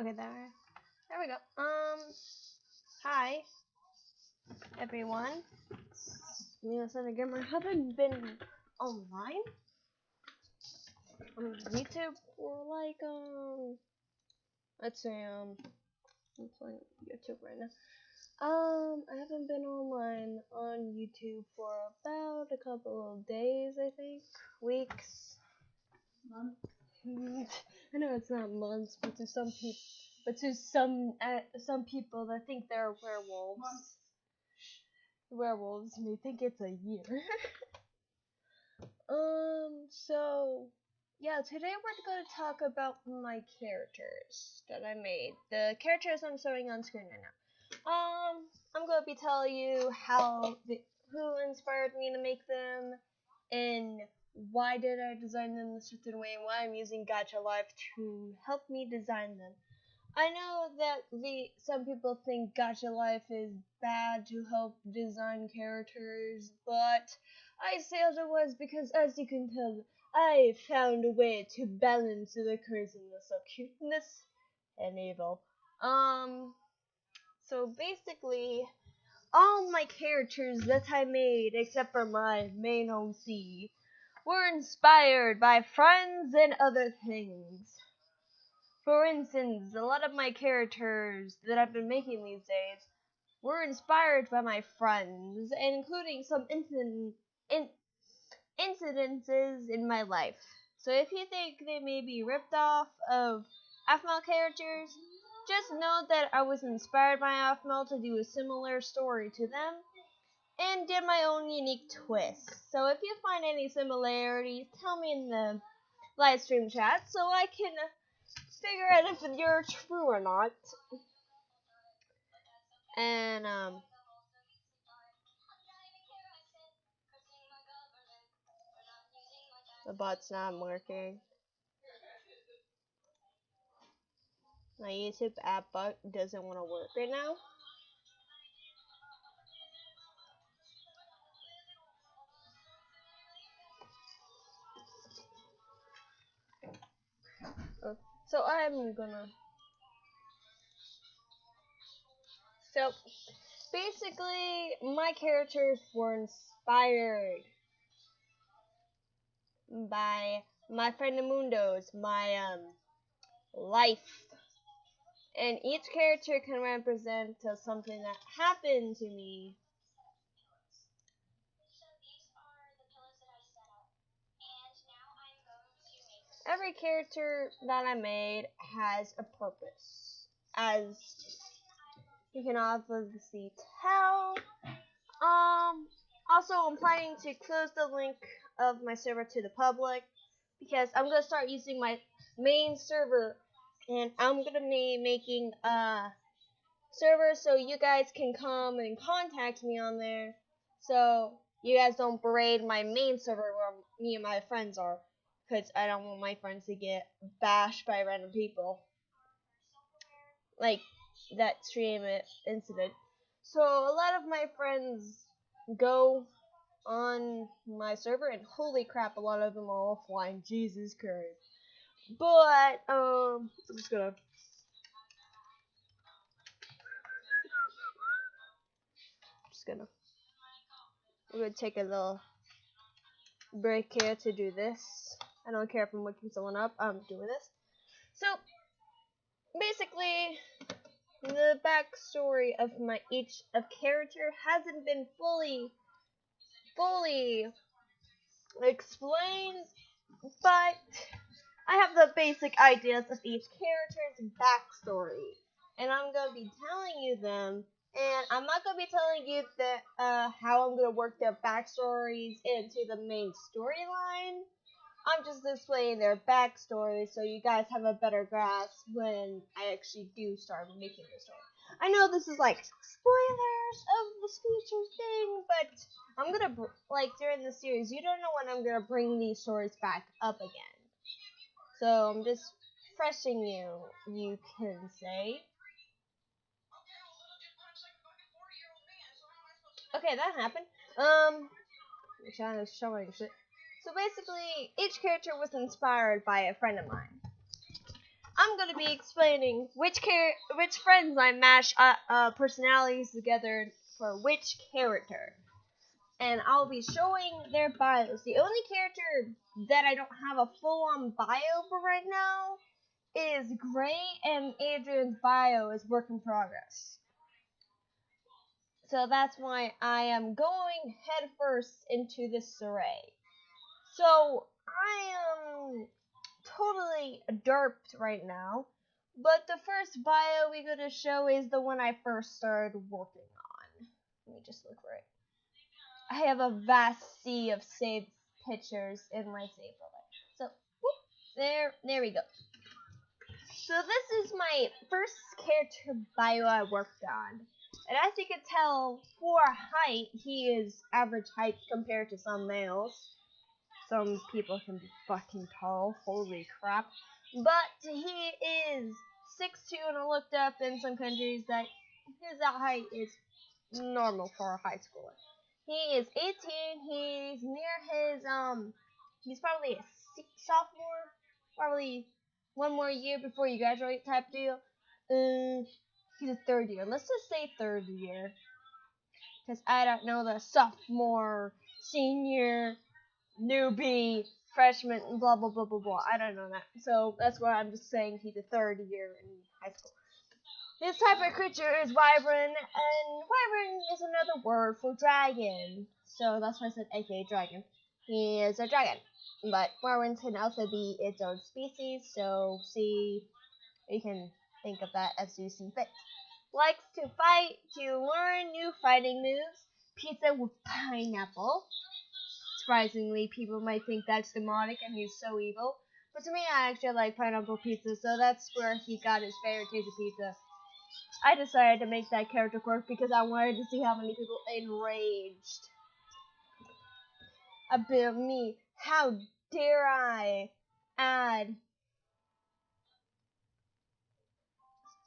Okay, there we go. Hi, everyone. Me, Sunday Gamer. Haven't been online on YouTube for like, let's say, I'm playing YouTube right now. I haven't been online on YouTube for about a couple of days, I think. Weeks. Months. I know it's not months, but to some people. But to some people that think they're werewolves may think it's a year. So yeah, today we're going to talk about my characters that I made. The characters I'm showing on screen right now. I'm going to be telling you who inspired me to make them, and why did I design them a certain way, and why I'm using Gacha Life to help me design them. I know that some people think Gacha Life is bad to help design characters, but I say otherwise because, as you can tell, I found a way to balance the craziness of cuteness and evil. So basically, all my characters that I made, except for my main OC, were inspired by friends and other things. For instance, a lot of my characters that I've been making these days were inspired by my friends, including some incidences in my life. So if you think they may be ripped off of AFML characters, just know that I was inspired by AFML to do a similar story to them, and did my own unique twist. So if you find any similarities, tell me in the live stream chat so I can figure out if you're true or not. And the bot's not working. My YouTube app bot doesn't want to work right now. So I'm gonna. So basically, my characters were inspired by my friend Mundo's, my life. And each character can represent something that happened to me. Every character that I made has a purpose, as you can obviously tell. Also, I'm planning to close the link of my server to the public because I'm gonna start using my main server, and I'm gonna be making a server so you guys can come and contact me on there, so you guys don't berate my main server where me and my friends are, because I don't want my friends to get bashed by random people like that stream incident. So a lot of my friends go on my server, and holy crap, a lot of them are offline. Jesus Christ. But I'm just gonna we're gonna take a little break here to do this. I don't care if I'm waking someone up. I'm doing this. So basically, the backstory of each character hasn't been fully explained, but I have the basic ideas of each character's backstory, and I'm gonna be telling you them. And I'm not gonna be telling you how I'm gonna work their backstories into the main storyline. I'm just explaining their backstory so you guys have a better grasp when I actually do start making the story. I know this is like spoilers of this future thing, but I'm gonna during the series, you don't know when I'm gonna bring these stories back up again. So I'm just freshing you can say. Okay, that happened. The channel is showing shit. So basically, each character was inspired by a friend of mine. I'm gonna be explaining which friends I mash personalities together for which character, and I'll be showing their bios. The only character that I don't have a full-on bio for right now is Gray, and Adrian's bio is work in progress. So that's why I am going headfirst into this array. So I am totally derped right now, but the first bio we're going to show is the one I first started working on. Let me just look for it. I have a vast sea of saved pictures in my save folder. So, whoop, there we go. So this is my first character bio I worked on. And as you can tell, for height, he is average height compared to some males. Some people can be fucking tall, holy crap. But he is 6'2", and I looked up in some countries that his height is normal for a high schooler. He is 18, he's near his, he's probably a sophomore, probably one more year before you graduate type deal. He's a third year. Let's just say third year. Because I don't know the sophomore, senior, newbie, freshman, and blah, blah, blah, blah, blah. I don't know that. So that's why I'm just saying he's a third year in high school. This type of creature is wyvern, and wyvern is another word for dragon. So that's why I said aka dragon. He is a dragon. But wyverns can also be its own species, so see, you can think of that as you see fit. Likes to fight, to learn new fighting moves. Pizza with pineapple. Surprisingly, people might think that's demonic and he's so evil. But to me, I actually like pineapple pizza, so that's where he got his favorite taste of pizza. I decided to make that character quirk because I wanted to see how many people enraged. A bit of me. How dare I add...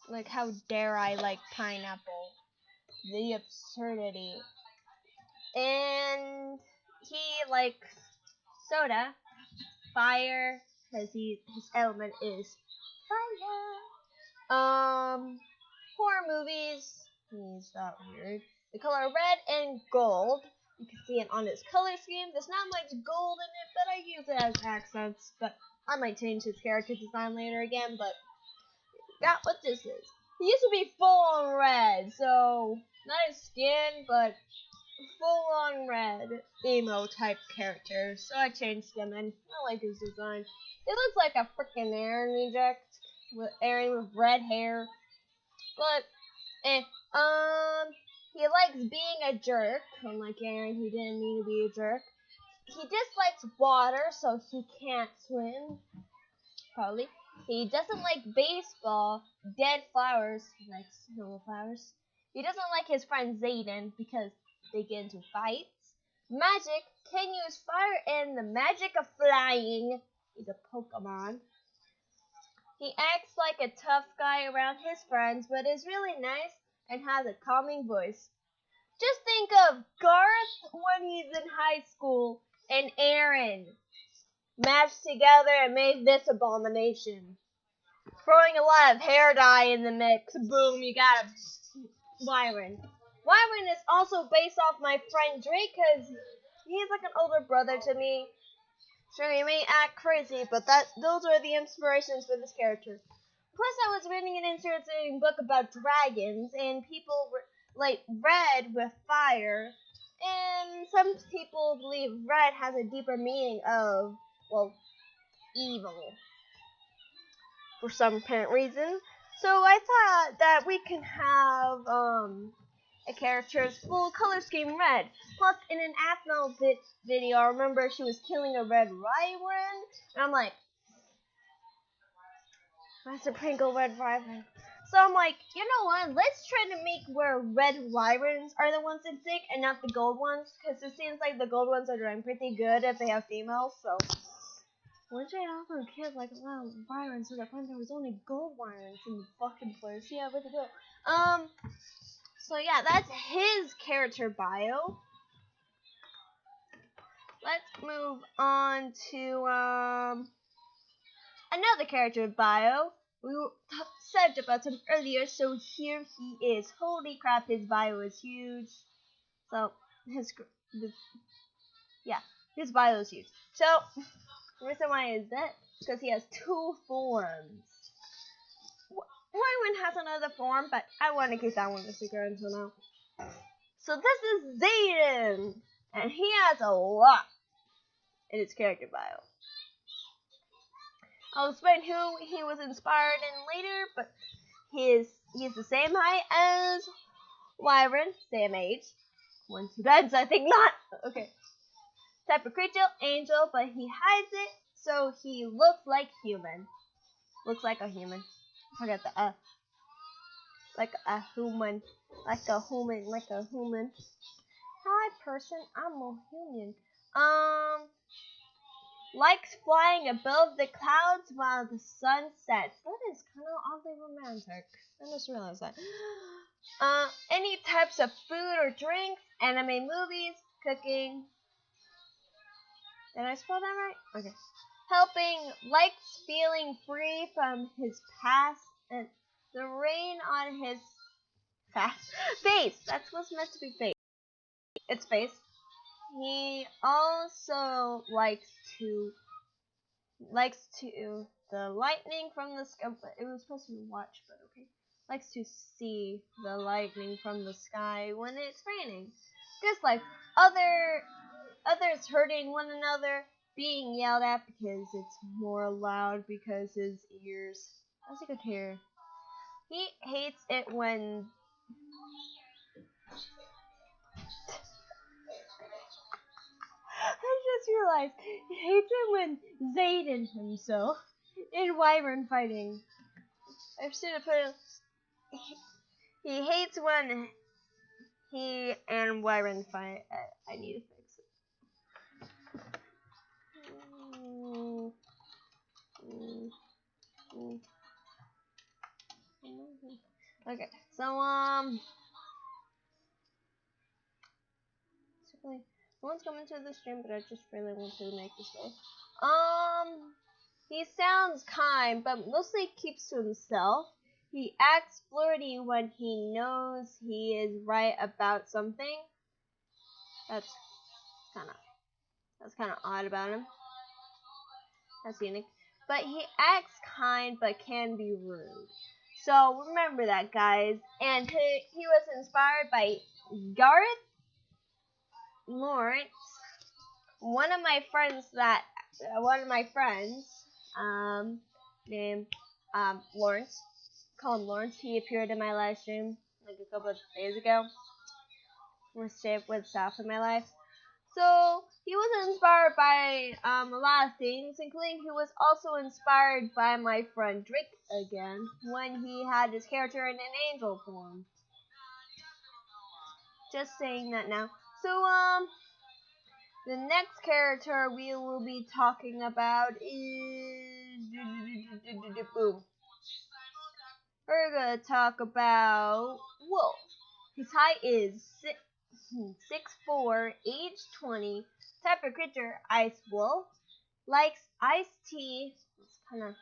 Like, how dare I like pineapple? The absurdity. And he likes soda, fire, because his element is fire. Horror movies. He's not weird. The color red and gold. You can see it on his color scheme. There's not much gold in it, but I use it as accents. But I might change his character design later again. But got what this is. He used to be full on red, so not his skin, but full on red emo type character. So I changed him, and I like his design. It looks like a freaking Aaron reject with Aaron with red hair. But he likes being a jerk. Unlike Aaron, he didn't mean to be a jerk. He dislikes water, so he can't swim. Probably. He doesn't like baseball, dead flowers. He likes normal flowers. He doesn't like his friend Zayden because they get into fights. Magic, can use fire and the magic of flying. He's a Pokemon. He acts like a tough guy around his friends, but is really nice and has a calming voice. Just think of Garth when he's in high school and Aaron mashed together and made this abomination. Throwing a lot of hair dye in the mix. Boom, you got a Wyvern. Wyvern is also based off my friend Drake because he's like an older brother to me. Sure, he may act crazy, but those are the inspirations for this character. Plus, I was reading an interesting book about dragons, and people like red with fire, and some people believe red has a deeper meaning of, well, evil for some apparent reason. So I thought that we can have a character's full color scheme red. Plus, in an Athmel video, I remember she was killing a red wyvern, and I'm like, Master Pringle red wyvern. So I'm like, you know what? Let's try to make where red wyverns are the ones that sick and not the gold ones, because it seems like the gold ones are doing pretty good if they have females. So one day I was a kid like a lot of wyverns, so that when there was only gold wyverns in the fucking place. Yeah, way to go. So yeah, that's his character bio. Let's move on to another character bio. said about him earlier, so here he is. Holy crap, his bio is huge. So yeah, his bio is huge. So the reason why is that because he has 2 forms. Wyvern has another form, but I want to keep that one a secret until now. So this is Zayden, and he has a lot in his character bio. I'll explain who he was inspired in later, but he's the same height as Wyvern, same age. Coincidence, I think not. Okay. Type of creature, angel, but he hides it, so he looks like human. Looks like a human. Forget the like a human. Hi person, I'm a human. Likes flying above the clouds while the sun sets. That is kind of oddly romantic. I just realized that. Any types of food or drinks, anime movies, cooking. Did I spell that right? Okay. Helping, likes feeling free from his past and the rain on his face. That's what's meant to be face. It's face. He also likes the lightning from the sky. It was supposed to be watch, but okay. Likes to see the lightning from the sky when it's raining. Dislikes others hurting one another, being yelled at because it's more loud because his ears, as you could hear. He hates it when I just realized he hates it when Zayden himself in Wyvern fighting. I should have put it. He hates when he and Wyvern fight. I need to fix it. Okay, so no one's coming to the stream, but I just really want to make this way. He sounds kind, but mostly keeps to himself. He acts flirty when he knows he is right about something. That's kind of odd about him. That's unique. But he acts kind, but can be rude. So remember that, guys. And he was inspired by Gareth Lawrence, one of my friends, named Lawrence. Call him Lawrence. He appeared in my live stream like a couple of days ago. With stuff in my life. So he was inspired by a lot of things, including he was also inspired by my friend Drake again when he had his character in an angel form. Just saying that now. So the next character we will be talking about is boom. We're gonna talk about Wolf. His height is 6'4", age 20, type of creature, ice wolf, likes iced tea, it's kind of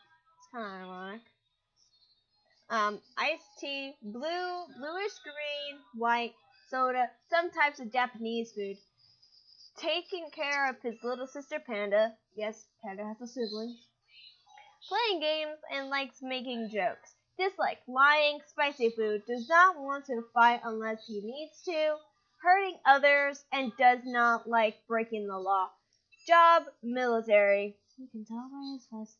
ironic, iced tea, bluish green, white, soda, some types of Japanese food, taking care of his little sister Panda, yes, Panda has a sibling, playing games, and likes making jokes, dislikes lying, spicy food, does not want to fight unless he needs to, hurting others, and does not like breaking the law. Job, military. You can tell by his face.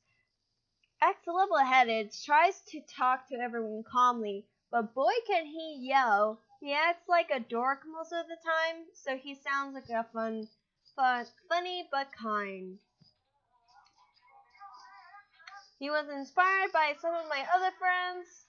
Acts level-headed, tries to talk to everyone calmly, but boy can he yell. He acts like a dork most of the time, so he sounds like a funny but kind. He was inspired by some of my other friends.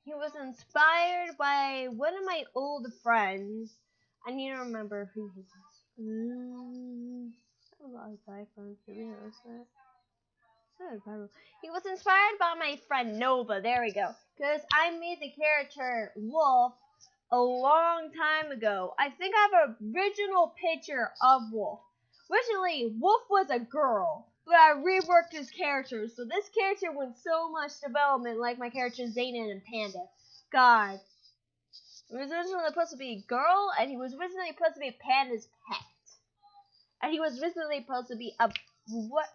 He was inspired by one of my old friends. I need to remember who he was. He was inspired by my friend Nova. There we go. Because I made the character Wolf a long time ago. I think I have an original picture of Wolf. Originally, Wolf was a girl, but I reworked his character, so this character went so much development, like my characters Zayden and Panda. God. He was originally supposed to be a girl, and he was originally supposed to be Panda's pet. And he was originally supposed to be a what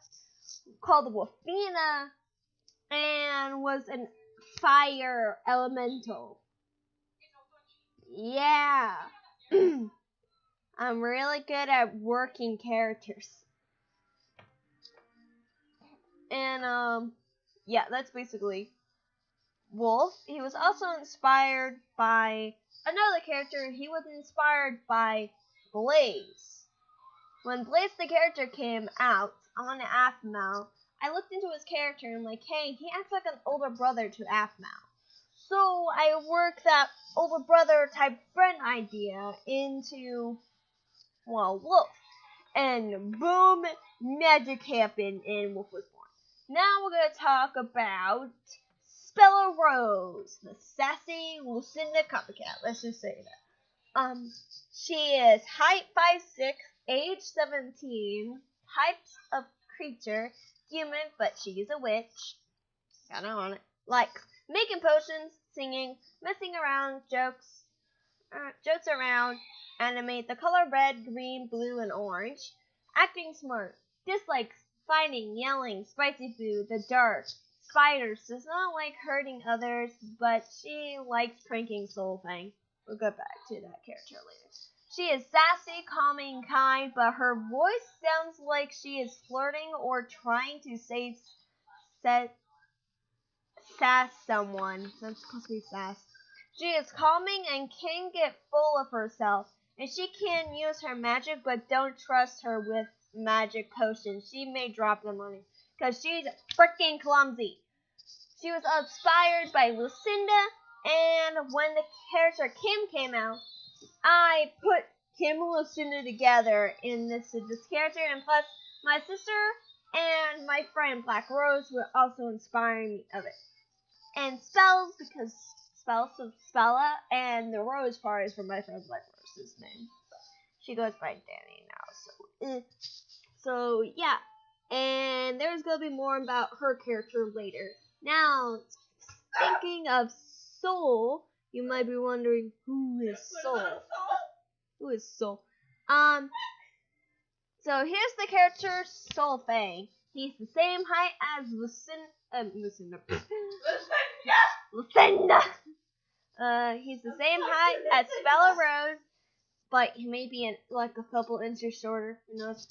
called Wolfina, and was an fire elemental. Yeah. I'm really good at working characters. And yeah, that's basically Wolf. He was also inspired by another character. He was inspired by Blaze. When Blaze the character came out on Aphmau, I looked into his character and like, hey, he acts like an older brother to Aphmau. So I worked that older brother type friend idea into, well, Wolf. And boom, magic happened and Wolf was born. Now we're going to talk about Spella Rose, the sassy Lucinda copycat. Let's just say that. She is height 5'6", age 17, type of creature, human, but she's a witch. Kinda on it. Like making potions, singing, messing around, jokes around, animate the color red, green, blue, and orange. Acting smart, dislikes fighting, yelling, spicy food, the dark, spiders, does not like hurting others, but she likes pranking Soulfang. We'll go back to that character later. She is sassy, calming, kind, but her voice sounds like she is flirting or trying to sass someone. That's supposed to be sass. She is calming and can get full of herself, and she can use her magic, but don't trust her with magic potions. She may drop them on you, because she's freaking clumsy. She was inspired by Lucinda, and when the character Kim came out, I put Kim and Lucinda together in this character, and plus my sister and my friend Black Rose were also inspiring me of it. And spells, because spells of Spella, and the Rose part is from my friend Black Rose's name. She goes by Danny now, so yeah. And there's gonna be more about her character later. Now, thinking of Soul, you might be wondering, who is Soul? Who is Soul? So here's the character Soulfang. He's the same height as Lucinda. He's the same height as Spella Rose, but he may be like a couple inches shorter. Who knows?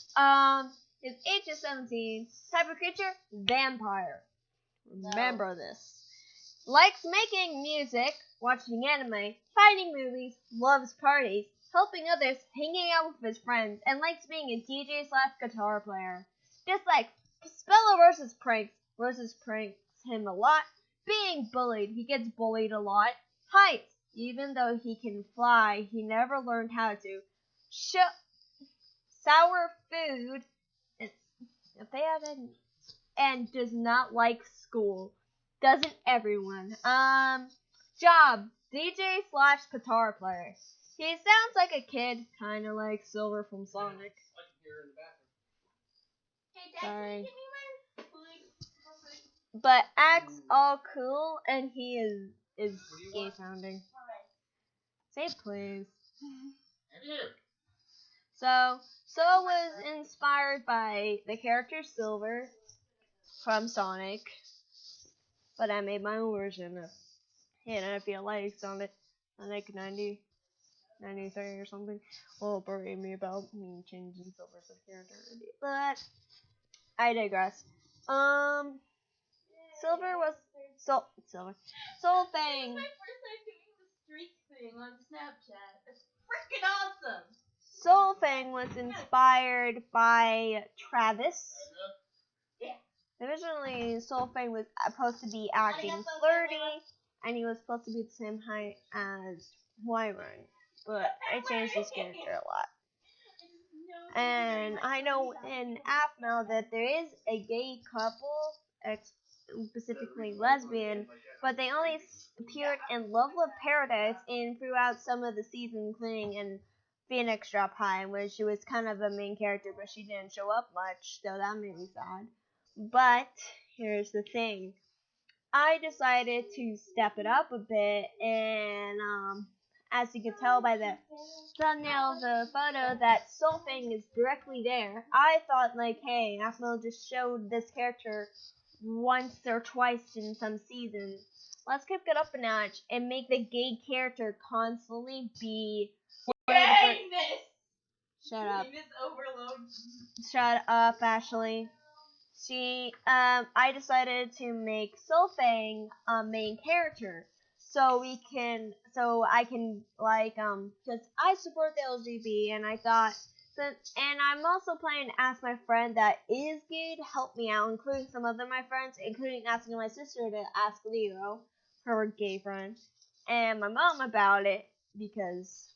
His age is 17. Type of creature, vampire. Remember this. Likes making music, watching anime, finding movies, loves parties, helping others, hanging out with his friends, and likes being a DJ/guitar player. Dislikes Spella versus pranks. Versus pranks him a lot. Being bullied. He gets bullied a lot. Height. Even though he can fly, he never learned how to. Sour food. If they have any. And does not like school. Doesn't everyone? Job. DJ/guitar player. He sounds like a kid, kind of like Silver from Sonic. Sorry. But acts all cool, and he is gay sounding. Say please. So was inspired by the character Silver from Sonic, but I made my own version of it, and I feel like Sonic 93 or something will berate me about me changing Silver as a character. But I digress. Silver was Soulfang. My first time doing the streak thing on Snapchat. It's freaking awesome. Soulfang was inspired by Travis. Yeah. Originally, Soulfang was supposed to be acting flirty, and he was supposed to be the same height as Wyvern, but I changed his character a lot. And I know in Aphmau that there is a gay couple, specifically lesbian, but they only appeared in Level of Paradise and throughout some of the seasons, including in Phoenix Drop High, where she was kind of a main character, but she didn't show up much, so that made me sad. But here's the thing. I decided to step it up a bit, and as you can tell by the thumbnail of the photo, that Soulfang is directly there. I thought, like, hey, Aphmau just showed this character once or twice in some seasons. Let's kick it up a notch and make the gay character constantly be one of the Shut up. Shut up, Ashley. I decided to make Soulfang a main character, so I can, because I support the LGBT, and I thought, and I'm also planning to ask my friend that is gay to help me out, including some other my friends, including asking my sister to ask Leo, her gay friend, and my mom about it, because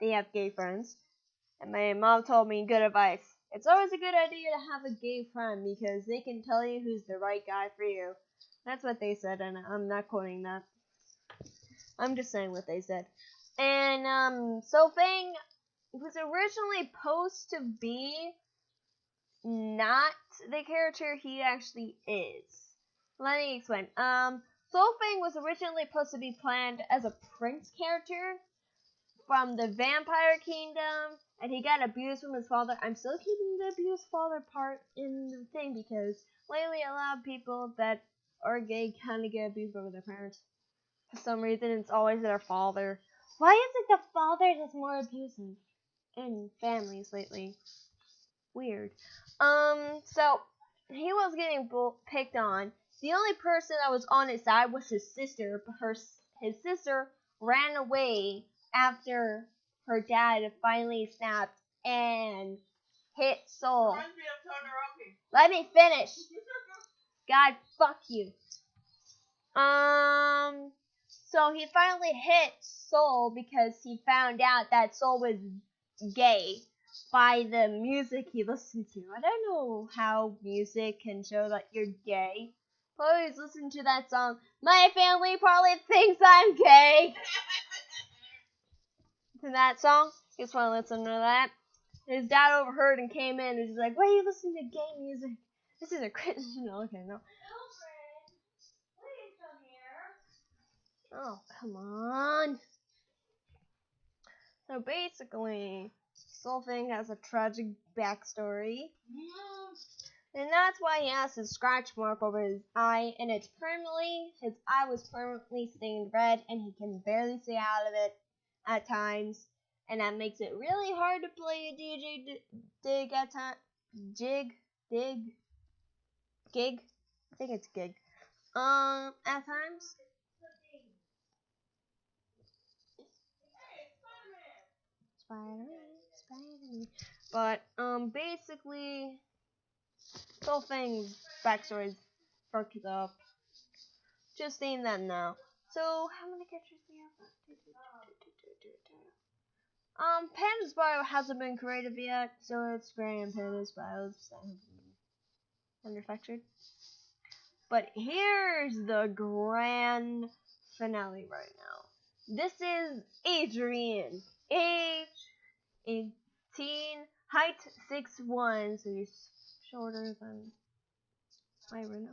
they have gay friends, and my mom told me good advice. It's always a good idea to have a gay friend because they can tell you who's the right guy for you. That's what they said, and I'm not quoting that. I'm just saying what they said. And Soulfang was originally supposed to be not the character he actually is. Let me explain. Soulfang was originally supposed to be planned as a prince character from the Vampire Kingdom, and he got abused from his father. I'm still keeping the abused father part in the thing because lately a lot of people that are gay kind of get abused by their parents. For some reason, it's always their father. Why is it the father that's more abusive in families lately? Weird. So he was getting picked on. The only person that was on his side was his sister, but his sister ran away after her dad finally snapped and hit Soul. Let me finish. God, fuck you. So he finally hit Soul because he found out that Soul was gay by the music he listened to. I don't know how music can show that you're gay. Please listen to that song. My family probably thinks I'm gay. To that song, just want to listen to that. His dad overheard and came in and was like, "Why are you listening to gay music? This is a Christian." Okay, no. Please come here. Oh, come on. So basically, Soulfang has a tragic backstory. And that's why he has a scratch mark over his eye, and his eye was permanently stained red, and he can barely stay out of it at times. And that makes it really hard to play a gig at times. Gig? I think it's gig. At times. Spider-Man. But, basically, Soulfang's backstory is fucked up. Just saying that now. So, how many characters do we have? Panda's bio hasn't been created yet, so it's Gray and Panda's bios that have been manufactured. But here's the grand finale right now. This is Adrian, age 18, height 6'1", so he's shorter than Myron.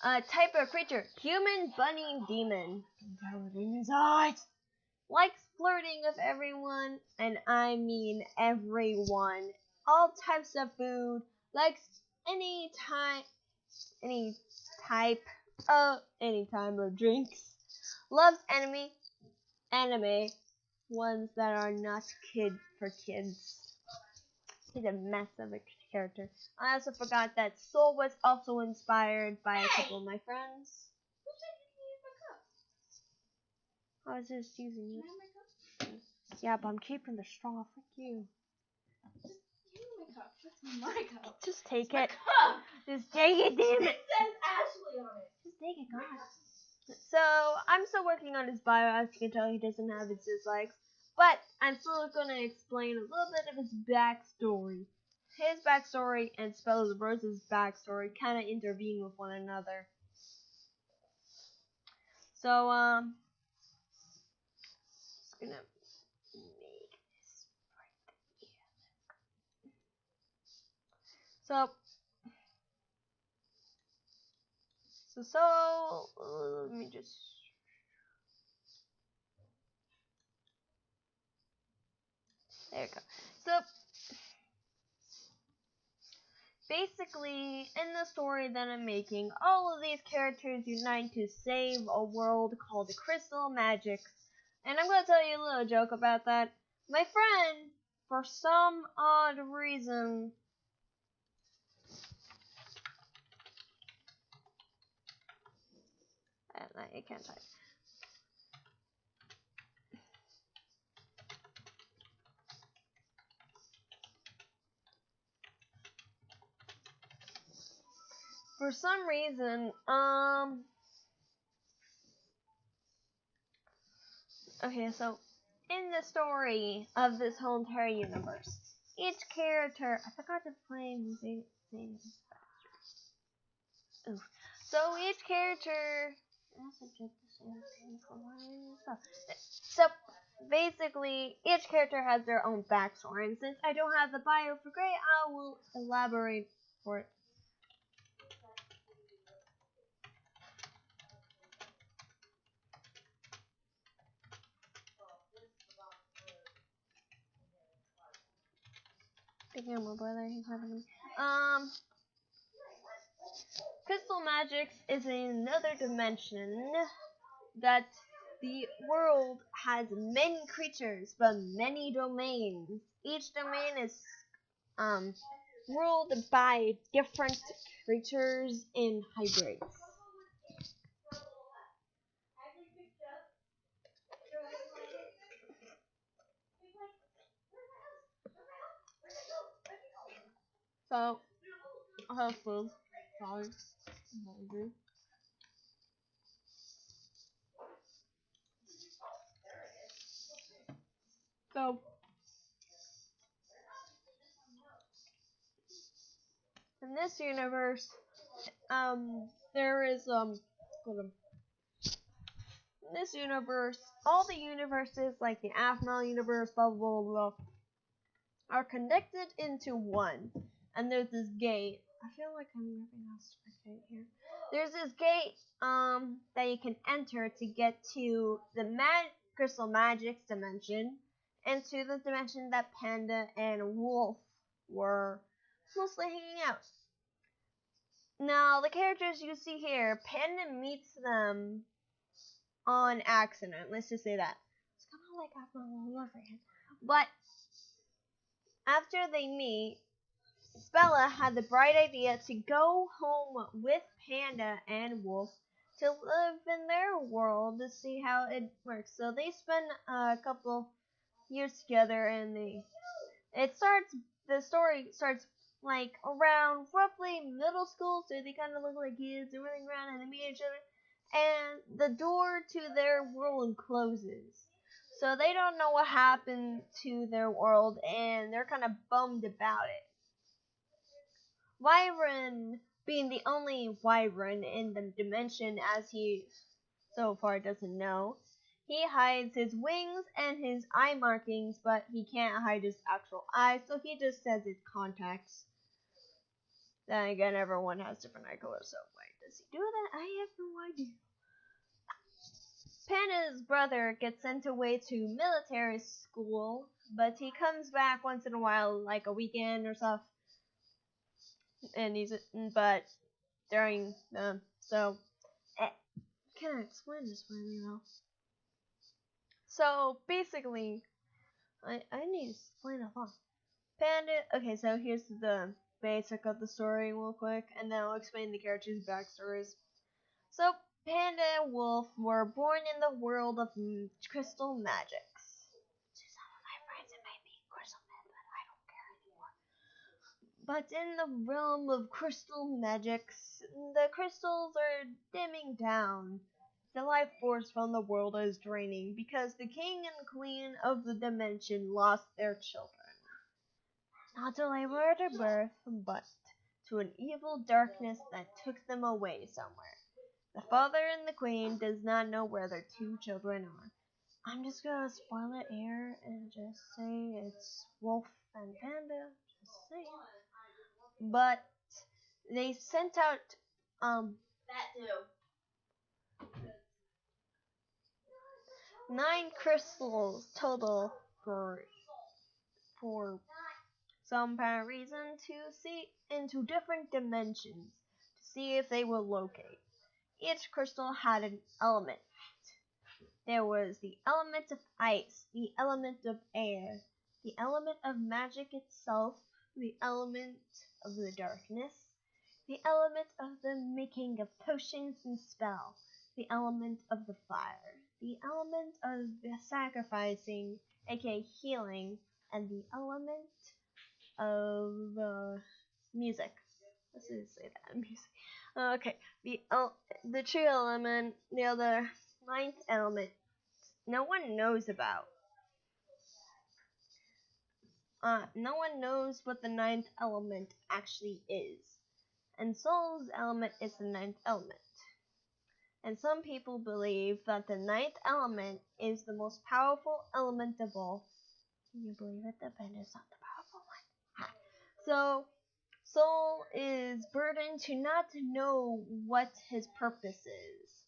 Type of creature, human, bunny, demon. Intelligent eyes. Likes flirting with everyone, and I mean everyone. All types of food. Likes any time of drinks. Loves anime, ones that are not for kids. He's a mess of a character. I also forgot that Soul was also inspired by a couple of my friends. Who said you can use my cup? I was just using Can it. I have my cup? Yeah, but I'm keeping the straw. Fuck you. Just give me my cup. That's my cup. Just take My it. cup! Just take it, damn It it. says Ashley on it. Just take it, God. So, I'm still working on his bio. As you can tell, he doesn't have his dislikes. But I'm still gonna explain a little bit of his backstory. His backstory and Spells Rose's backstory kind of intervene with one another. So, just gonna make this right here. So, let me just. There we go. So, basically, in the story that I'm making, all of these characters unite to save a world called the Crystal Magics. And I'm gonna tell you a little joke about that. My friend, for some odd reason, I can't type. For some reason, okay, so in the story of this whole entire universe, each character, I forgot to play music. Oof. So each character, so basically, each character has their own backstory, and since I don't have the bio for Gray, I will elaborate for it. Speaking of my brother, he's having me. Crystal Magics is another dimension that the world has many creatures, but many domains. Each domain is ruled by different creatures and hybrids. So, I have food. Sorry. I'm hungry. So, in this universe, there is, hold on. In this universe, all the universes, like the Aphmau universe, blah, blah, blah, blah, are connected into one. And there's this gate. I feel like I'm moving out of gate here. There's this gate, that you can enter to get to the Crystal Magics dimension, and to the dimension that Panda and Wolf were mostly hanging out. Now, the characters you see here, Panda meets them on accident. Let's just say that. It's kind of like Aphmau all over again. But after they meet, Bella had the bright idea to go home with Panda and Wolf to live in their world to see how it works. So they spend a couple years together, and the story starts like around roughly middle school, so they kind of look like kids. They're running around and they meet each other, and the door to their world closes. So they don't know what happened to their world, and they're kind of bummed about it. Wyvern, being the only Wyvern in the dimension, as he so far doesn't know, he hides his wings and his eye markings, but he can't hide his actual eyes, so he just says his contacts. Then again, everyone has different eye colors, so why does he do that? I have no idea. Panda's brother gets sent away to military school, but he comes back once in a while, like a weekend or stuff. And but during so, can I explain this really well? So basically, I need to explain a lot. Panda. Okay, so here's the basic of the story real quick, and then I'll explain the characters' backstories. So Panda and Wolf were born in the world of crystal magics. To some of my friends, it might be crystal myth, but I don't care anymore. But in the realm of crystal magics, the crystals are dimming down. the life force from the world is draining because the king and queen of the dimension lost their children. Not to labor to birth, but to an evil darkness that took them away somewhere. The father and the queen does not know where their two children are. I'm just gonna spoil it here and just say it's Wolf and Panda. Just saying. But they sent out That too. 9 crystals total for some apparent reason to see into different dimensions to see if they will locate. Each crystal had an element. There was the element of ice, the element of air, the element of magic itself, the element of the darkness, the element of the making of potions and spells, the element of the fire, the element of the sacrificing, aka healing, and the element of music. Let's just say that, music. Okay, the true element, the other 9th element, no one knows about. No one knows what the 9th element actually is. And Soul's element is the 9th element. And some people believe that the 9th element is the most powerful element of all. Can you believe it? The pen is not the powerful one. Ha. So, Soul is burdened to not know what his purpose is.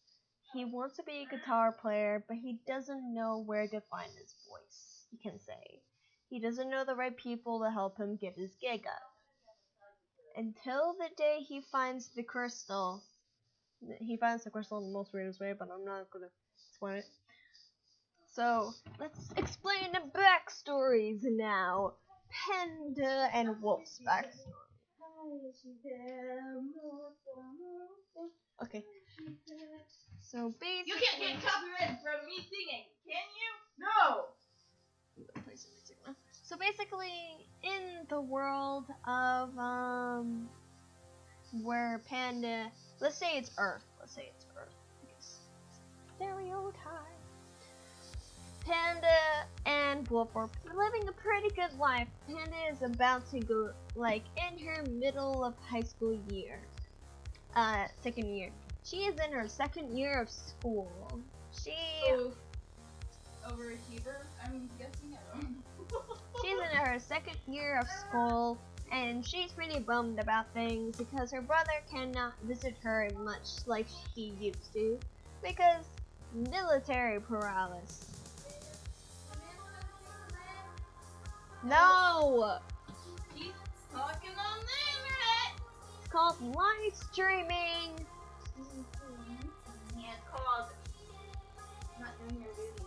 He wants to be a guitar player, but he doesn't know where to find his voice, you can say. He doesn't know the right people to help him get his gig up. Until the day he finds the crystal. He finds the crystal in the most weirdest way, but I'm not going to explain it. So, let's explain the backstories now. Panda and Wolf's backstory. Okay. So basically, You can't get copyright from me singing, can you? No. So basically, in the world of where Panda, let's say it's Earth. Because stereotype. Panda and Wolf are living a pretty good life. Panda is about to go, in her middle of high school year. Second year. She is in her second year of school. Overachiever? I'm guessing I don't know. She's in her second year of school, and she's pretty bummed about things because her brother cannot visit her much like he used to because military paralysis. No! He's talking on the internet! It's called live streaming. Yeah, it's called not doing your duties.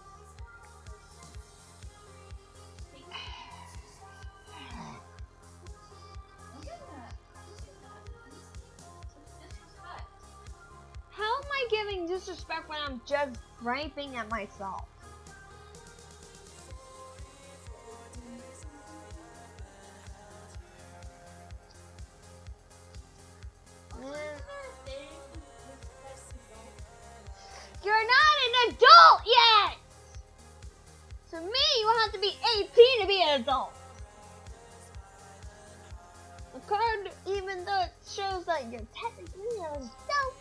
How am I giving disrespect when I'm just griping at myself? You're not an adult yet! To me, you have to be 18 to be an adult. The card, even though it shows that you're technically an adult,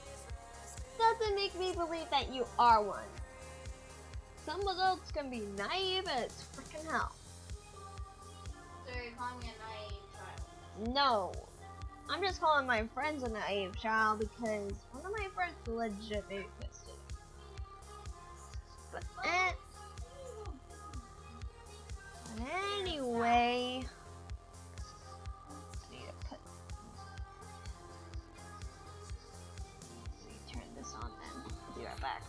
doesn't make me believe that you are one. Some adults can be naive as freaking hell. So you're calling me a naive child? No. I'm just calling my friends a naive child because one of my friends legit made me pissed. But anyway, I need to put. Let me turn this on then. I'll be right back.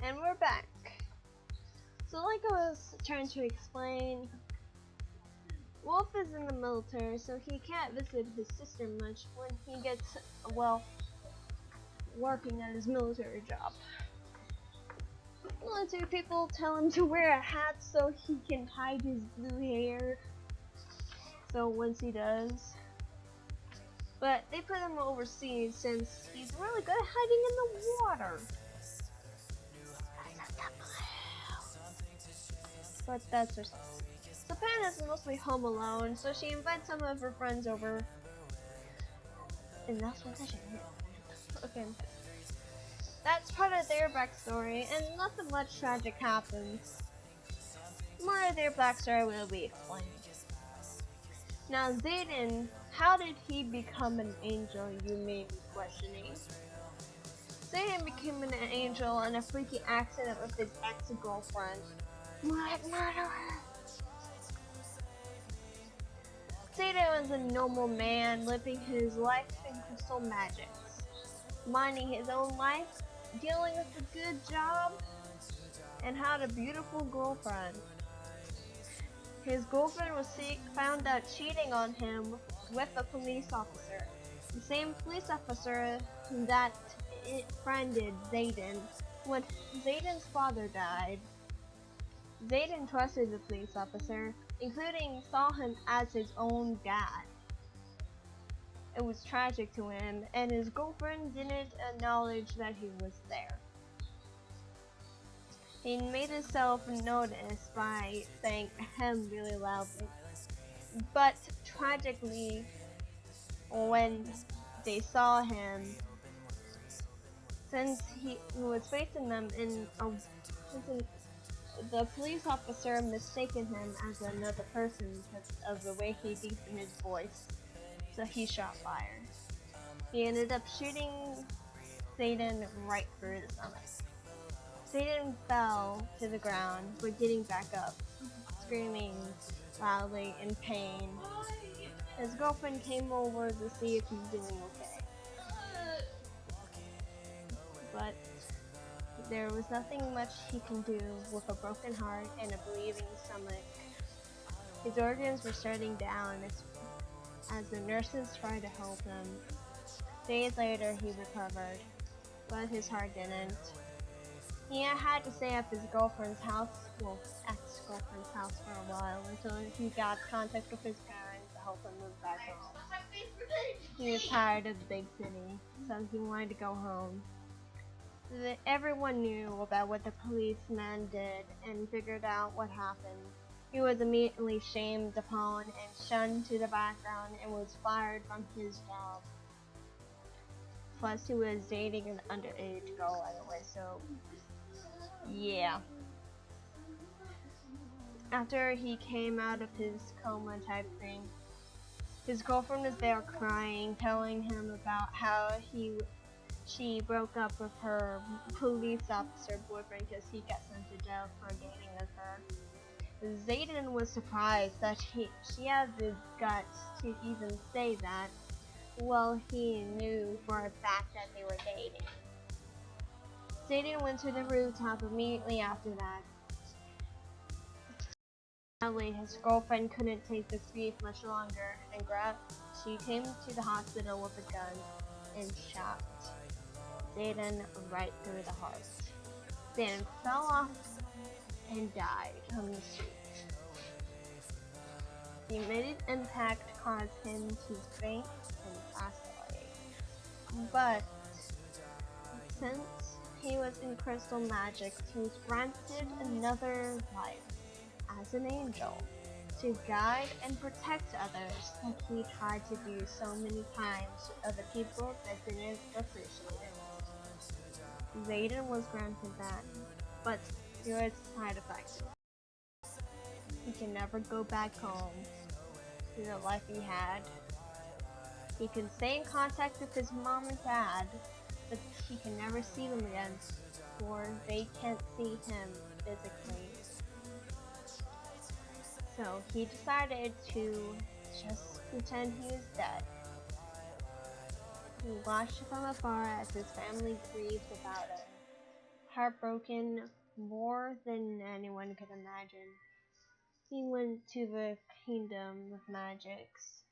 And we're back. So like I was trying to explain, Wolf is in the military, so he can't visit his sister much when he gets, well, working at his military job. Military people tell him to wear a hat so he can hide his blue hair. So once he does, but they put him overseas since he's really good at hiding in the water. But that's her son. So Pan is mostly home alone, so she invites some of her friends over. And that's what they should do. Okay. That's part of their backstory, and nothing much tragic happens. More of their backstory will be explained. Now Zayden, how did he become an angel, you may be questioning. Zayden became an angel in a freaky accident with his ex-girlfriend. Murderer! Zayden was a normal man living his life in crystal magics, minding his own life, dealing with a good job, and had a beautiful girlfriend. His girlfriend was found out cheating on him with a police officer. The same police officer that friended Zayden when Zayden's father died. Zayden trusted the police officer, including saw him as his own dad. It was tragic to him, and his girlfriend didn't acknowledge that he was there. He made himself notice by saying "ahem" really loudly. But tragically, when they saw him, since he was facing them the police officer mistaken him as another person because of the way he deepened his voice, so he shot fire. He ended up shooting Zayden right through the stomach. Zayden fell to the ground, but getting back up, screaming loudly in pain. His girlfriend came over to see if he's doing okay. But there was nothing much he can do with a broken heart and a bleeding stomach. His organs were shutting down as the nurses tried to help him. Days later he recovered, but his heart didn't. He had to stay at his girlfriend's house, well, ex-girlfriend's house for a while until he got contact with his parents to help him move back home. He was tired of the big city, so he wanted to go home. Everyone knew about what the policeman did and figured out what happened. He was immediately shamed upon and shunned to the background and was fired from his job. Plus, he was dating an underage girl anyway, so yeah. After he came out of his coma type thing, his girlfriend was there crying, telling him about how she broke up with her police officer boyfriend because he got sent to jail for dating with her. Zayden was surprised that she had the guts to even say that. Well, he knew for a fact that they were dating. Zayden went to the rooftop immediately after that. Sadly, his girlfriend couldn't take this grief much longer, and she came to the hospital with a gun and shot Zayden right through the heart. Zayden fell off and died on the street. The immediate impact caused him to faint and pass away. But since he was in crystal magic, he was granted another life as an angel to guide and protect others like he tried to do so many times to other people that didn't appreciate it. Zayden was granted that, but there is a side effect. He can never go back home to the life he had. He can stay in contact with his mom and dad, but he can never see them again, or they can't see him physically. So he decided to just pretend he was dead. He watched from afar as his family grieved about it, heartbroken more than anyone could imagine. He went to the Kingdom of Magics.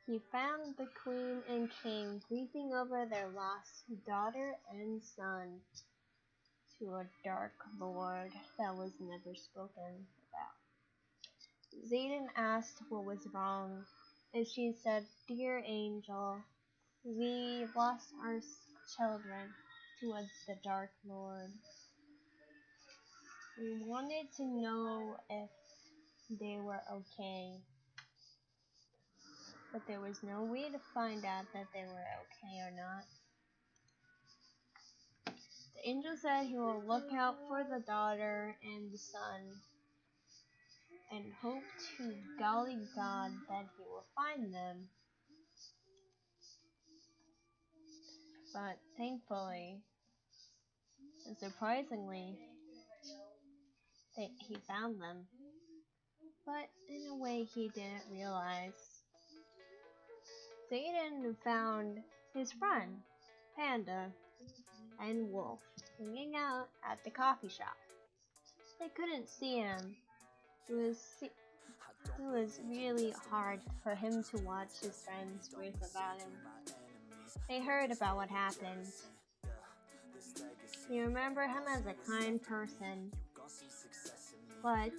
He found the Queen and King grieving over their lost daughter and son to a dark lord that was never spoken about. Xaden asked what was wrong, and she said, "Dear angel, we lost our children towards the Dark Lord. We wanted to know if they were okay, but there was no way to find out that they were okay or not." The angel said he will look out for the daughter and the son and hope to golly God that he will find them. But thankfully and surprisingly, he found them. But in a way he didn't realize. Xaden found his friend, Panda, and Wolf hanging out at the coffee shop. They couldn't see him. It was really hard for him to watch his friends worry about him. They heard about what happened. You remember him as a kind person, but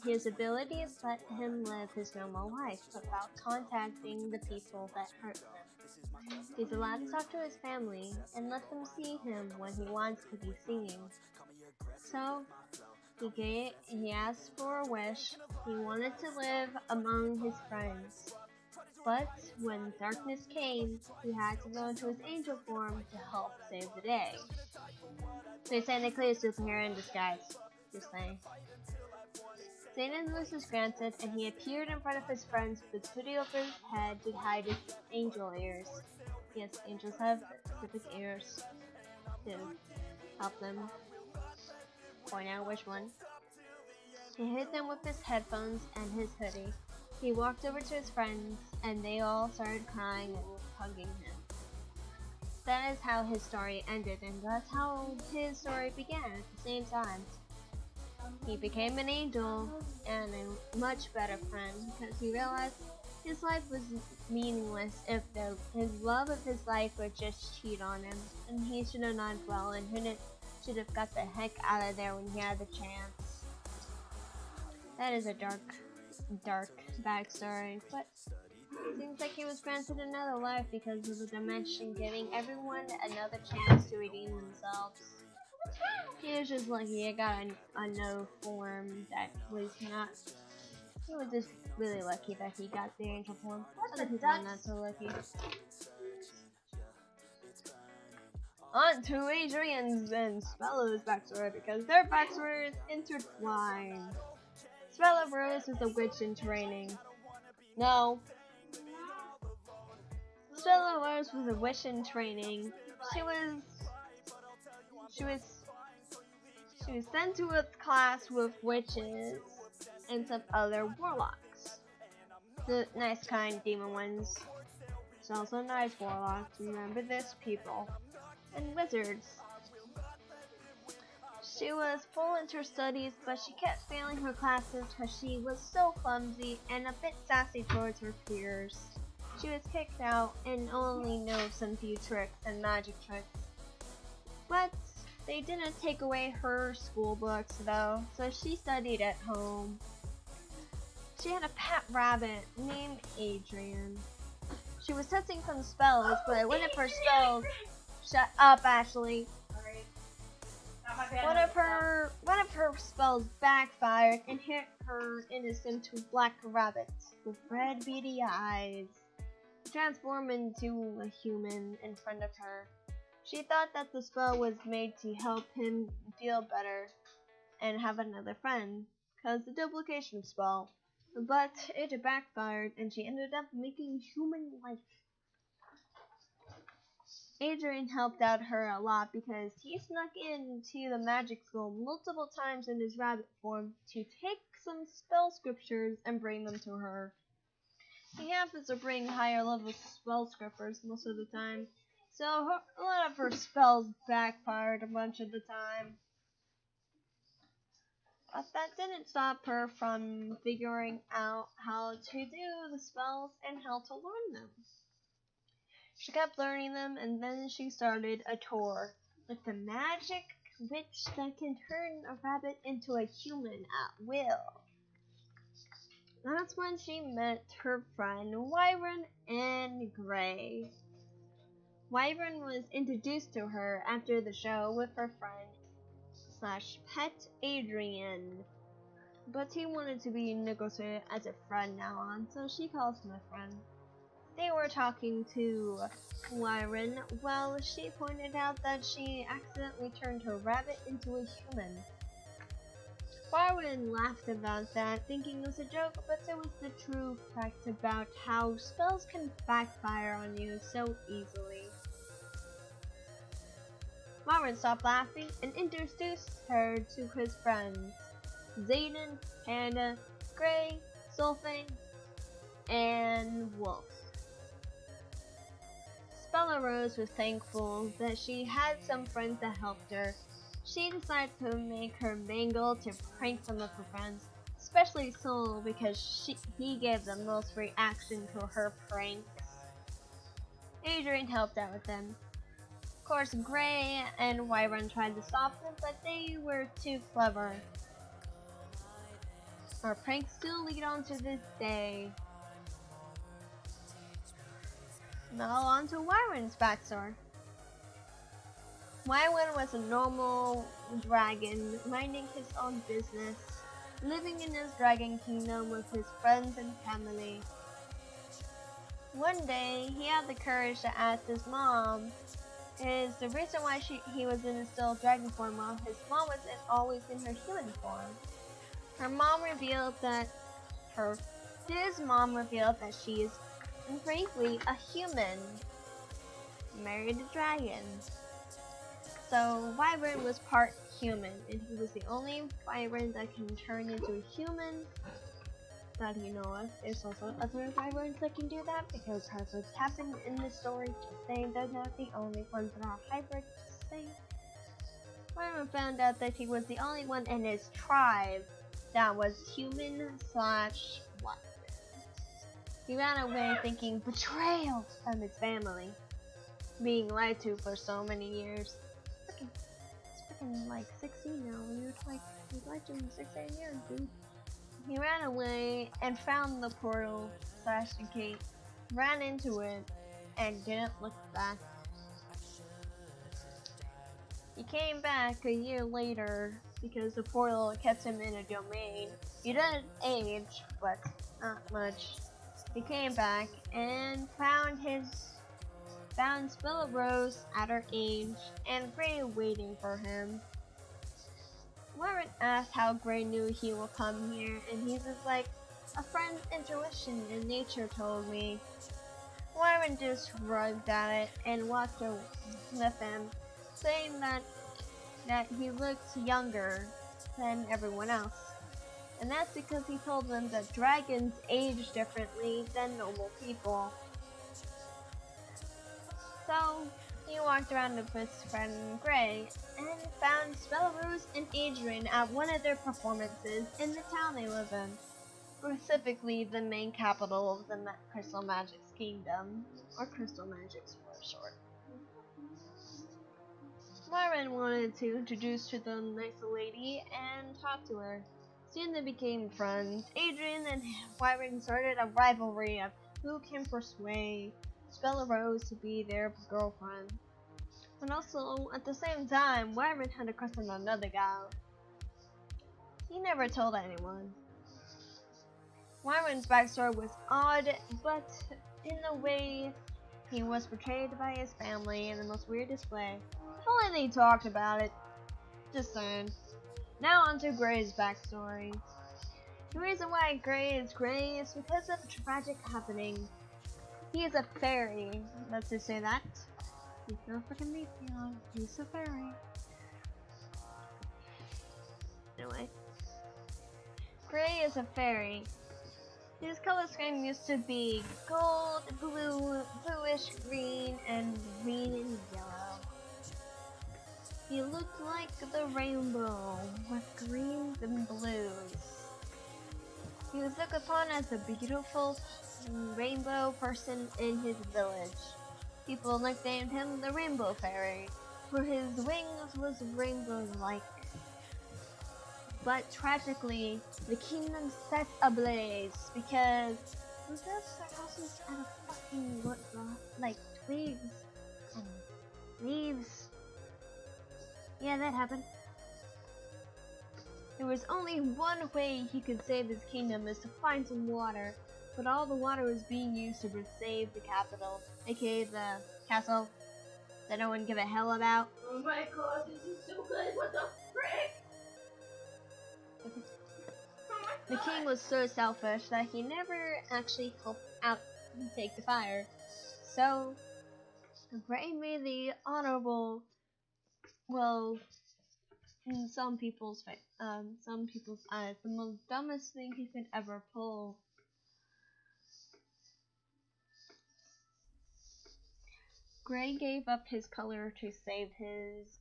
his abilities let him live his normal life without contacting the people that hurt him. He's allowed to talk to his family and let them see him when he wants to be seen. So, he asked for a wish. He wanted to live among his friends. But when darkness came, he had to go into his angel form to help save the day. So he's technically a superhero in disguise. Just saying. Xaden's wish was granted, and he appeared in front of his friends with a hoodie over his head to hide his angel ears. Yes, angels have specific ears to help them point out which one. He hid them with his headphones and his hoodie. He walked over to his friends, and they all started crying and hugging him. That is how his story ended, and that's how his story began at the same time. He became an angel and a much better friend because he realized his life was meaningless if his love of his life would just cheat on him, and he should have not dwell and should have got the heck out of there when he had the chance. That is a dark backstory, but it seems like he was granted another life because of the dimension giving everyone another chance to redeem themselves. He was just lucky he got a no form that was not. He was just really lucky that he got the angel form. Other people are not so lucky. On to Adrian's and Spella's backstory because their backstories intertwine. Spella Rose was a witch in training. No. Spella Rose was a witch in training. She was sent to a class with witches and some other warlocks. The nice kind demon ones. There's also nice warlocks, remember this, people. And wizards. She was full into her studies, but she kept failing her classes because she was so clumsy and a bit sassy towards her peers. She was kicked out and only knew some few tricks and magic tricks. But they didn't take away her school books though, so she studied at home. She had a pet rabbit named Adrian. She was testing some spells, but one of her spells... Shut up, Ashley. One of her spells backfired and hit her innocent black rabbit with red beady eyes. Transformed into a human in front of her. She thought that the spell was made to help him feel better and have another friend, cause the duplication spell. But it backfired and she ended up making human life. Adrian helped out her a lot because he snuck into the magic school multiple times in his rabbit form to take some spell scriptures and bring them to her. He happens to bring higher level spell scriptures most of the time, So a lot of her spells backfired a bunch of the time. But that didn't stop her from figuring out how to do the spells and how to learn them. She kept learning them, and then she started a tour with the magic witch that can turn a rabbit into a human at will. That's when she met her friend Wyvern and Gray. Wyvern was introduced to her after the show with her friend / pet Adrian, but he wanted to be negotiated as a friend now on, so she calls him a friend. They were talking to Wyvern while she pointed out that she accidentally turned her rabbit into a human. Wyvern laughed about that, thinking it was a joke, but it was the true fact about how spells can backfire on you so easily. Wyvern stopped laughing and introduced her to his friends, Zayden, Panda, Gray, Solfang, and Wolf. Spellerose was thankful that she had some friends that helped her. She decided to make her Mangle to prank some of her friends, especially Soul because he gave the most reaction to her pranks. Adrian helped out with them. Of course, Gray and Wyvern tried to stop them, but they were too clever. Our pranks still lead on to this day. Now on to Wyvern's backstory. Wyvern was a normal dragon, minding his own business, living in his dragon kingdom with his friends and family. One day, he had the courage to ask his mom is the reason why he was in a still dragon form while his mom was always in her human form. His mom revealed that she is briefly a human, married a dragon. So Wyvern was part human, and he was the only Wyvern that can turn into a human that you know of. There's also other Wyverns that can do that, because as what's happened in this story, just saying they're not the only ones that are hybrid, just saying. Wyvern found out that he was the only one in his tribe that was human / Wyvern. He ran away thinking betrayal from his family, being lied to for so many years. It's freaking like 16 now. You lied to him 16 years, dude. He ran away and found the portal / the gate, ran into it, and didn't look back. He came back a year later because the portal kept him in a domain. He didn't age, but not much. He came back and found Spellerose at her age and Gray waiting for him. Wyvern asked how Gray knew he would come here, and he was like, a friend's intuition and nature told me. Wyvern just shrugged at it and walked with him, saying that he looks younger than everyone else. And that's because he told them that dragons age differently than normal people. So he walked around with his friend Gray and found Spellerose and Adrian at one of their performances in the town they live in, specifically the main capital of the Crystal Magic's kingdom, or Crystal Magic's for short. Wyvern wanted to introduce to the nice lady and talk to her. Soon they became friends. Adrian and Wyvern started a rivalry of who can persuade Spellerose to be their girlfriend. But also, at the same time, Wyvern had a crush on another guy. He never told anyone. Wyvern's backstory was odd, but in a way, he was portrayed by his family in the most weirdest way. If only they talked about it. Just saying. Now onto Gray's backstory. The reason why Gray is Gray is because of a tragic happening. He is a fairy. Let's just say that. He's no freaking Meteor. He's a fairy. Anyway. Gray is a fairy. His color scheme used to be gold, blue, bluish green, and green and yellow. He looked like the rainbow with greens and blues. He was looked upon as a beautiful rainbow person in his village. People nicknamed him the Rainbow Fairy, for his wings was rainbow-like. But tragically, the kingdom set ablaze because the houses out of fucking like twigs and leaves. Yeah, that happened. There was only one way he could save his kingdom, is to find some water, but all the water was being used to save the capital, aka the castle that no one give a hell about. Oh my god, this is so good. What the frick? The king was so selfish that he never actually helped out and take the fire. So, Gray made the honorable, well, in some people's eyes, the most dumbest thing he could ever pull. Gray gave up his color to save his,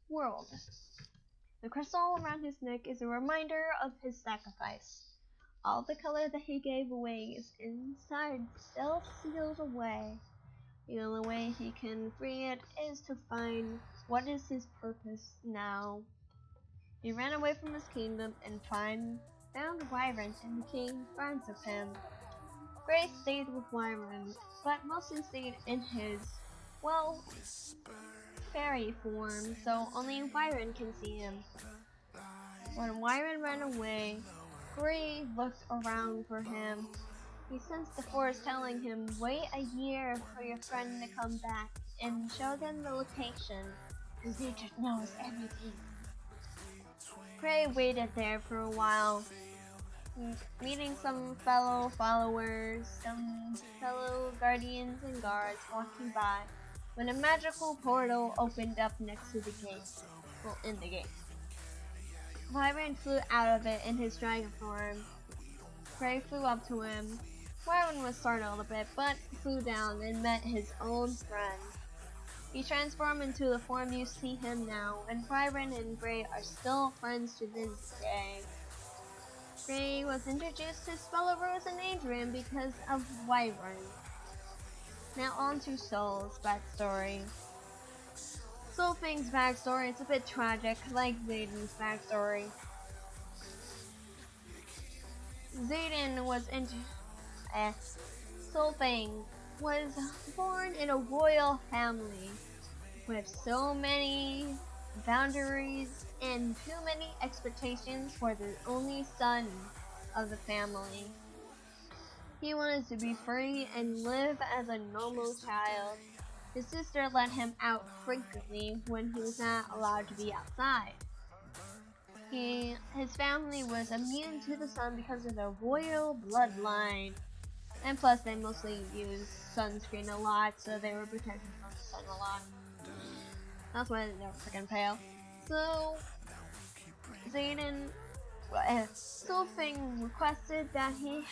world. The crystal around his neck is a reminder of his sacrifice. All the color that he gave away is inside, still sealed away. The only way he can free it is to find what is his purpose now. He ran away from his kingdom and found Wyvern and became friends with him. Gray stayed with Wyvern, but mostly stayed in his, well, fairy form, so only Wyvern can see him. When Wyvern ran away, Gray looked around for him. He sensed the forest telling him, wait a year for your friend to come back, and showed him the location, because he just knows everything. Gray waited there for a while, meeting some fellow followers, some fellow guardians and guards walking by, when a magical portal opened up next to the gate. Well, in the gate. Wyvern flew out of it in his dragon form. Gray flew up to him. Wyvern was startled a bit, but flew down and met his old friend. He transformed into the form you see him now, and Wyvern and Gray are still friends to this day. Gray was introduced to Spellerose and Adrian because of Wyvern. Now on to Soul's backstory. Soulfang's backstory is a bit tragic, like Zayden's backstory. Zayden was Soulfang was born in a royal family with so many boundaries and too many expectations for the only son of the family. He wanted to be free and live as a normal child. His sister let him out frequently when he was not allowed to be outside. His family was immune to the sun because of their royal bloodline. And plus they mostly used sunscreen a lot, so they were protected from the sun a lot. That's why they were freaking pale. So, Zayden, Soulfang requested that he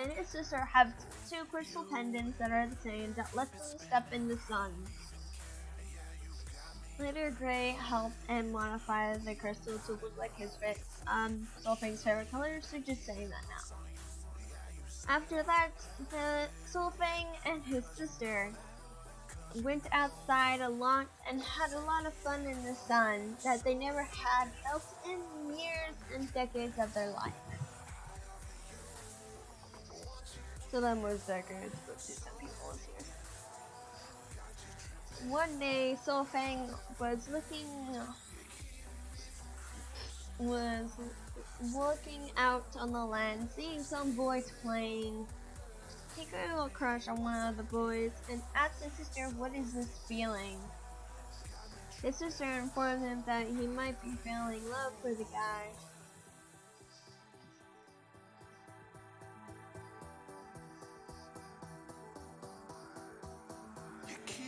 and his sister have 2 crystal pendants that are the same that let them step in the sun. Later, Gray helped and modified the crystal to look like his Soulfang's favorite color, so just saying that now. After that, the Soulfang and his sister went outside a lot and had a lot of fun in the sun that they never had felt in years and decades of their life. To them was decades, but to some people was years. One day, Soulfang was looking out on the land, seeing some boys playing. He got a little crush on one of the boys and asked his sister, what is this feeling? His sister informed him that he might be feeling love for the guy.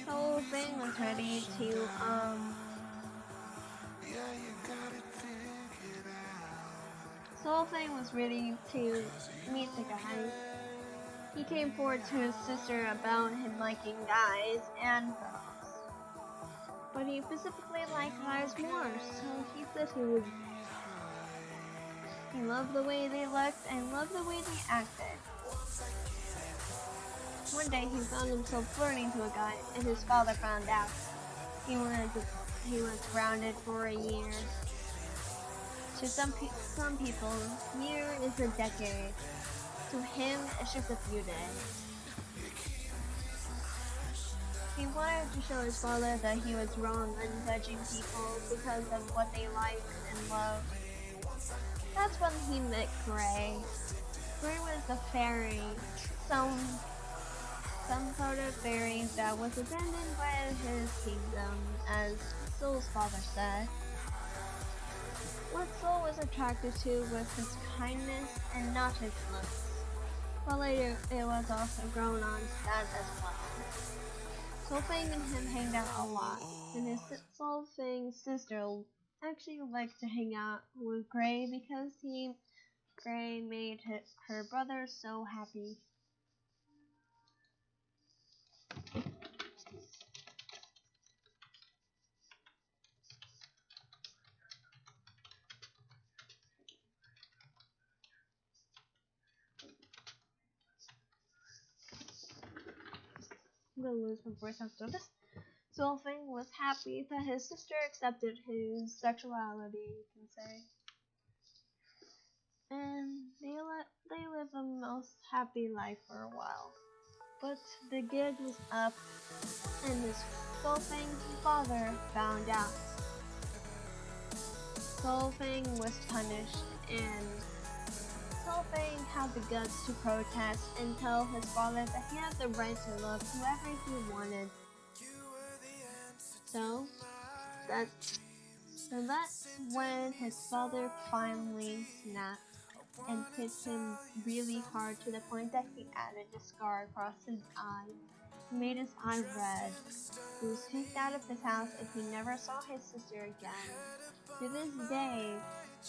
Soulfang was ready to, Soulfang was ready to meet the guy. He came forward to his sister about him liking guys and girls. But he specifically liked guys more, so he said he would. He loved the way they looked and loved the way they acted. One day he found himself flirting to a guy, and his father found out. He was grounded for a year. To some people, year is a decade. To him, it's just a few days. He wanted to show his father that he was wrong in judging people because of what they like and love. That's when he met Gray. Gray was a fairy, some sort of fairy that was abandoned by his kingdom, as Soul's father said. What Soul was attracted to was his kindness and not his looks. But later, it was also grown on to that as well. Soulfang and him hanged out a lot, and his Soulfang's sister actually liked to hang out with Gray because Gray made her brother so happy. I'm gonna lose my voice after this. Soulfang was happy that his sister accepted his sexuality, you can say. And they lived a most happy life for a while. But the gig was up, and his Soulfang's father found out. Soulfang was punished, and Soulfang had the guts to protest and tell his father that he had the right to love whoever he wanted. So that's when his father finally snapped and hit him really hard to the point that he added a scar across his eye. He made his eye red. He was kicked out of his house and he never saw his sister again. To this day,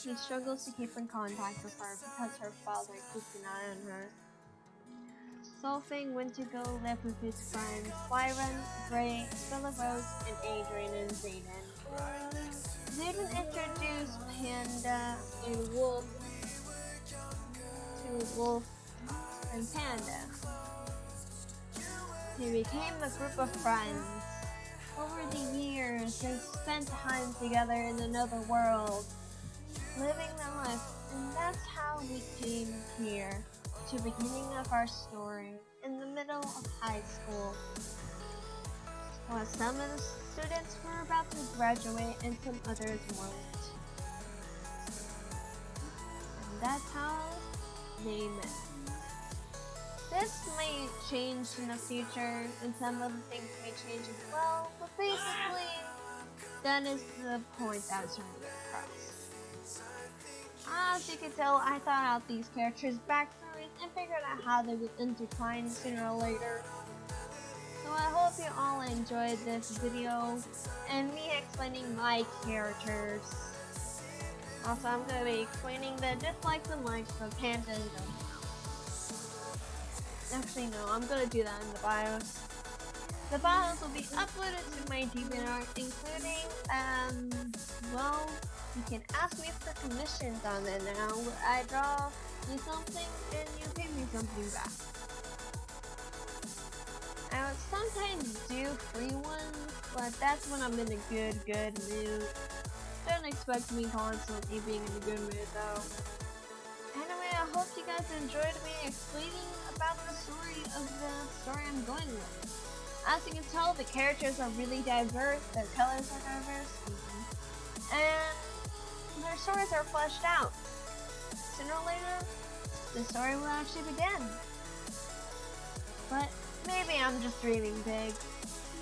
he struggles to keep in contact with her because her father keeps an eye on her. Soulfang went to go live with his friends Byron, Gray, Philibos, and Adrian and Zayden. Zayden introduced Panda and Wolf to Wolf and Panda. They became a group of friends. Over the years, they spent time together in another world, living their life, and that's how we came here, to the beginning of our story, in the middle of high school. While some of the students were about to graduate and some others weren't. And that's how they met. This may change in the future, and some of the things may change as well, but basically, that is the point I was trying to get across. As you can tell, I thought out these characters' backstories and figured out how they would intertwine sooner or later. So I hope you all enjoyed this video, and me explaining my characters. Also, I'm going to be explaining the dislikes and likes of Panda and Domo. Actually, no, I'm gonna do that in the BIOS. The BIOS will be uploaded to my DeviantArt, including, well, you can ask me for commissions on it now. I draw you something and you pay me something back. I would sometimes do free ones, but that's when I'm in a good mood. Don't expect me constantly being in a good mood though. Anyway, I hope you guys enjoyed me explaining about the story of the story I'm going with. As you can tell, the characters are really diverse, their colors are diverse, and their stories are fleshed out. Sooner or later, the story will actually begin. But maybe I'm just dreaming big,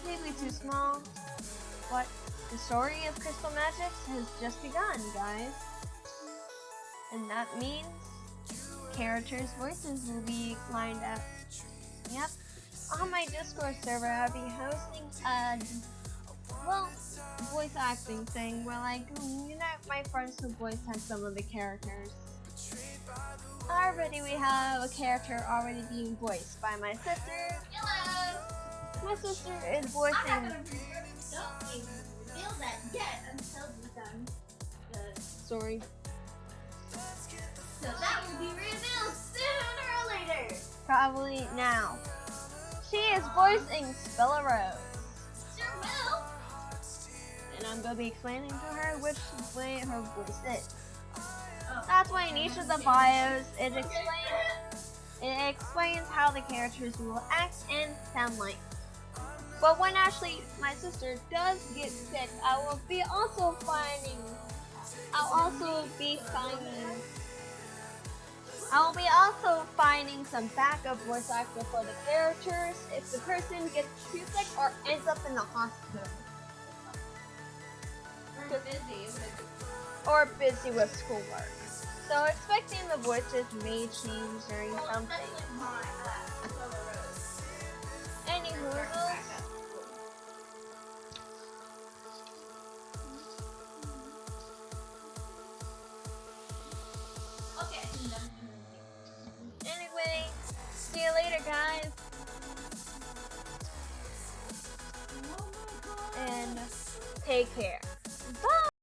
maybe too small, but the story of Crystal Magics has just begun, guys. And that means characters' voices will be lined up. Yep. On my Discord server, I'll be hosting a, voice acting thing where I unite my friends to voice act some of the characters. Already we have a character already being voiced by my sister. Hello. My sister is I'm not voicing. gonna don't even reveal that yet until we're done. Sorry. So that will be revealed sooner or later. Probably now. She is voicing Spilla Rose. Sure will. And I'm going to be explaining to her which way her voice is. Oh. That's why in each of the bios, it explains how the characters will act and sound like. But when actually my sister does get sick, I'll also finding some backup voice actor for the characters if the person gets too sick or ends up in the hospital. Or busy with schoolwork. So expecting the voices may change during something. Anywho, anyway, see you later, guys. And take care.